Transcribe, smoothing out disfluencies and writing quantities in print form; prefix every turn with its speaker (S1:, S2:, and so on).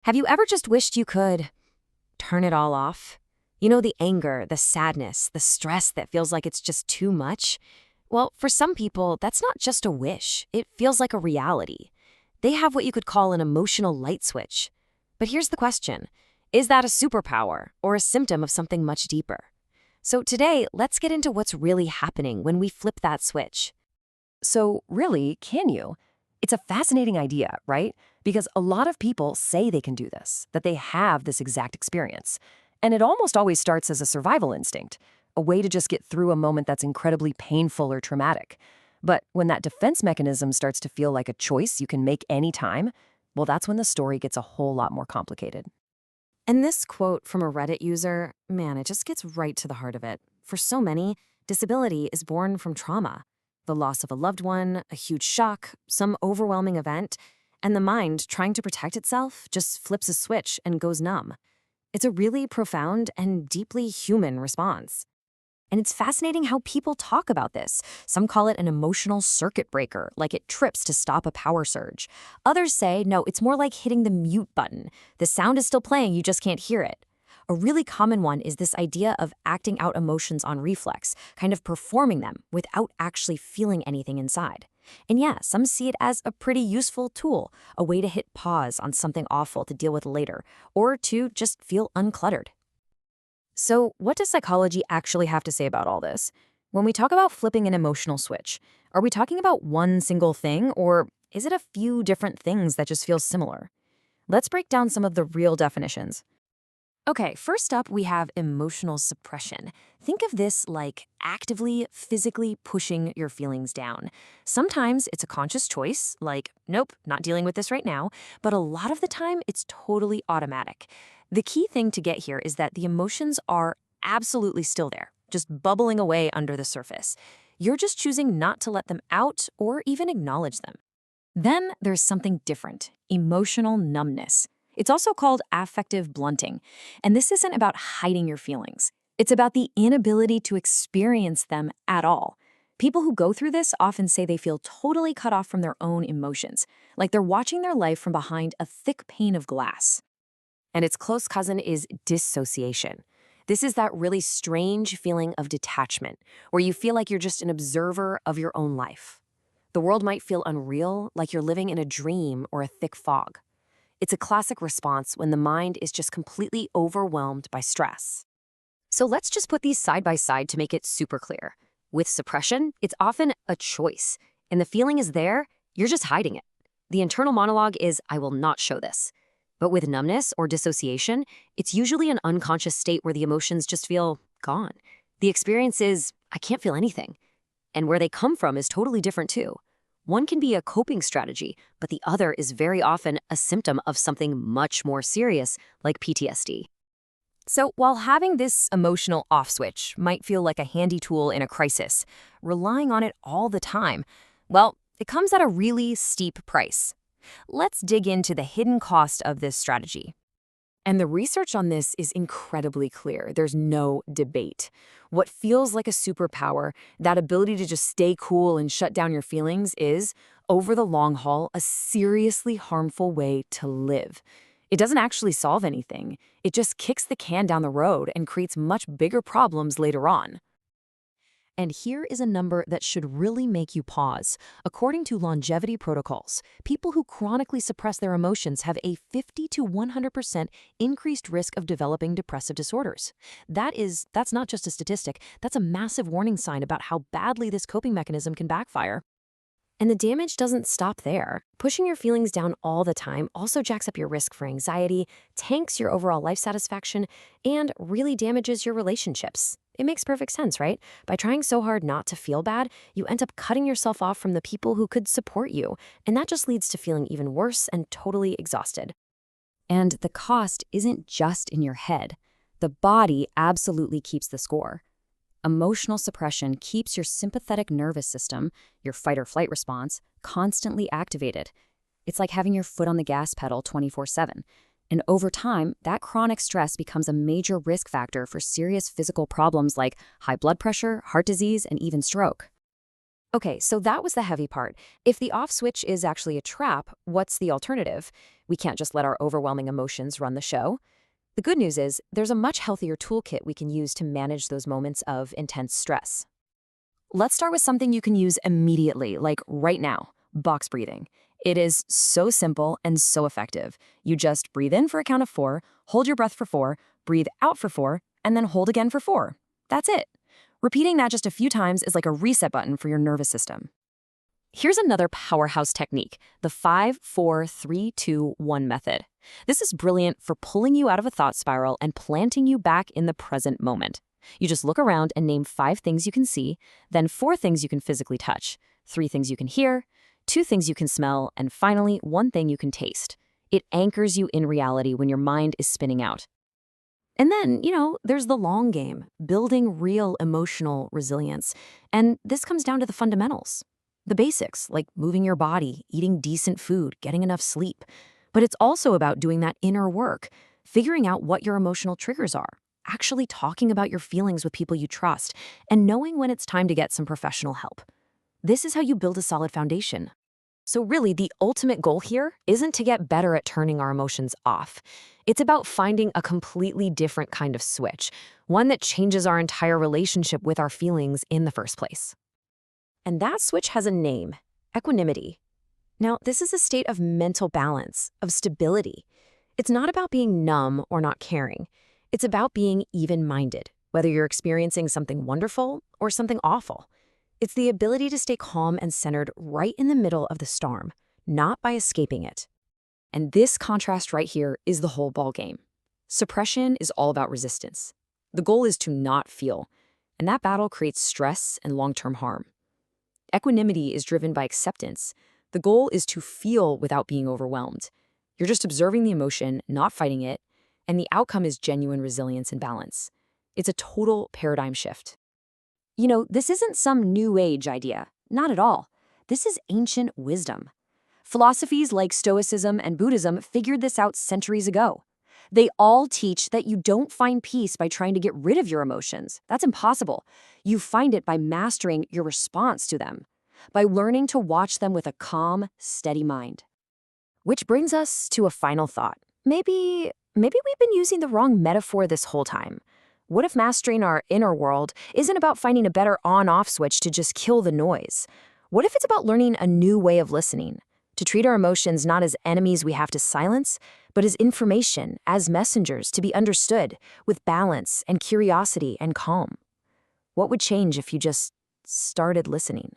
S1: Have you ever just wished you could turn it all off? You know, the anger, the sadness, the stress that feels like it's just too much? Well, for some people, that's not just a wish. It feels like a reality. They have what you could call an emotional light switch. But here's the question. Is that a superpower or a symptom of something much deeper? So today, let's get into what's really happening when we flip that switch.
S2: So really, can you? It's a fascinating idea, right? Because a lot of people say they can do this, that they have this exact experience. And it almost always starts as a survival instinct, a way to just get through a moment that's incredibly painful or traumatic. But when that defense mechanism starts to feel like a choice you can make any time, well, that's when the story gets a whole lot more complicated.
S1: And this quote from a Reddit user, man, it just gets right to the heart of it. For so many, disability is born from trauma. The loss of a loved one, a huge shock, some overwhelming event, and the mind, trying to protect itself, just flips a switch and goes numb. It's a really profound and deeply human response. And it's fascinating how people talk about this. Some call it an emotional circuit breaker, like it trips to stop a power surge. Others say, no, it's more like hitting the mute button. The sound is still playing, you just can't hear it. A really common one is this idea of acting out emotions on reflex, kind of performing them without actually feeling anything inside. And yeah, some see it as a pretty useful tool, a way to hit pause on something awful to deal with later, or to just feel uncluttered. So, what does psychology actually have to say about all this? When we talk about flipping an emotional switch, are we talking about one single thing, or is it a few different things that just feel similar? Let's break down some of the real definitions. Okay, first up, we have emotional suppression. Think of this like actively, physically pushing your feelings down. Sometimes it's a conscious choice, like, nope, not dealing with this right now, but a lot of the time it's totally automatic. The key thing to get here is that the emotions are absolutely still there, just bubbling away under the surface. You're just choosing not to let them out or even acknowledge them. Then there's something different, emotional numbness. It's also called affective blunting, and this isn't about hiding your feelings. It's about the inability to experience them at all. People who go through this often say they feel totally cut off from their own emotions, like they're watching their life from behind a thick pane of glass. And its close cousin is dissociation. This is that really strange feeling of detachment, where you feel like you're just an observer of your own life. The world might feel unreal, like you're living in a dream or a thick fog. It's a classic response when the mind is just completely overwhelmed by stress. So let's just put these side by side to make it super clear. With suppression, it's often a choice, and the feeling is there, you're just hiding it. The internal monologue is, I will not show this. But with numbness or dissociation, it's usually an unconscious state where the emotions just feel gone. The experience is, I can't feel anything. And where they come from is totally different too. One can be a coping strategy, but the other is very often a symptom of something much more serious, like PTSD. So while having this emotional off switch might feel like a handy tool in a crisis, relying on it all the time, well, it comes at a really steep price. Let's dig into the hidden cost of this strategy. And the research on this is incredibly clear. There's no debate. What feels like a superpower, that ability to just stay cool and shut down your feelings, is, over the long haul, a seriously harmful way to live. It doesn't actually solve anything. It just kicks the can down the road and creates much bigger problems later on. And here is a number that should really make you pause. According to longevity protocols, people who chronically suppress their emotions have a 50 to 100% increased risk of developing depressive disorders. That's not just a statistic, that's a massive warning sign about how badly this coping mechanism can backfire. And the damage doesn't stop there. Pushing your feelings down all the time also jacks up your risk for anxiety, tanks your overall life satisfaction, and really damages your relationships. It makes perfect sense, right? By trying so hard not to feel bad, you end up cutting yourself off from the people who could support you, and that just leads to feeling even worse and totally exhausted. And the cost isn't just in your head. The body absolutely keeps the score. Emotional suppression keeps your sympathetic nervous system, your fight or flight response, constantly activated. It's like having your foot on the gas pedal 24/7. And over time, that chronic stress becomes a major risk factor for serious physical problems like high blood pressure, heart disease, and even stroke. Okay, so that was the heavy part. If the off switch is actually a trap, what's the alternative? We can't just let our overwhelming emotions run the show. The good news is there's a much healthier toolkit we can use to manage those moments of intense stress. Let's start with something you can use immediately, like right now, box breathing. It is so simple and so effective. You just breathe in for a count of 4, hold your breath for 4, breathe out for 4, and then hold again for 4. That's it. Repeating that just a few times is like a reset button for your nervous system. Here's another powerhouse technique, the 5-4-3-2-1 method. This is brilliant for pulling you out of a thought spiral and planting you back in the present moment. You just look around and name 5 things you can see, then 4 things you can physically touch, 3 things you can hear, 2 things you can smell, and finally, 1 thing you can taste. It anchors you in reality when your mind is spinning out. And then, there's the long game, building real emotional resilience. And this comes down to the fundamentals. The basics, like moving your body, eating decent food, getting enough sleep. But it's also about doing that inner work, figuring out what your emotional triggers are, actually talking about your feelings with people you trust, and knowing when it's time to get some professional help. This is how you build a solid foundation. So really, the ultimate goal here isn't to get better at turning our emotions off. It's about finding a completely different kind of switch, one that changes our entire relationship with our feelings in the first place. And that switch has a name, equanimity. Now, this is a state of mental balance, of stability. It's not about being numb or not caring. It's about being even-minded, whether you're experiencing something wonderful or something awful. It's the ability to stay calm and centered right in the middle of the storm, not by escaping it. And this contrast right here is the whole ballgame. Suppression is all about resistance. The goal is to not feel, and that battle creates stress and long-term harm. Equanimity is driven by acceptance. The goal is to feel without being overwhelmed. You're just observing the emotion, not fighting it, and the outcome is genuine resilience and balance. It's a total paradigm shift. This isn't some new age idea. Not at all. This is ancient wisdom. Philosophies like Stoicism and Buddhism figured this out centuries ago. They all teach that you don't find peace by trying to get rid of your emotions. That's impossible. You find it by mastering your response to them, by learning to watch them with a calm, steady mind. Which brings us to a final thought. Maybe we've been using the wrong metaphor this whole time. What if mastering our inner world isn't about finding a better on-off switch to just kill the noise? What if it's about learning a new way of listening, to treat our emotions not as enemies we have to silence, but as information, as messengers to be understood, with balance and curiosity and calm? What would change if you just started listening?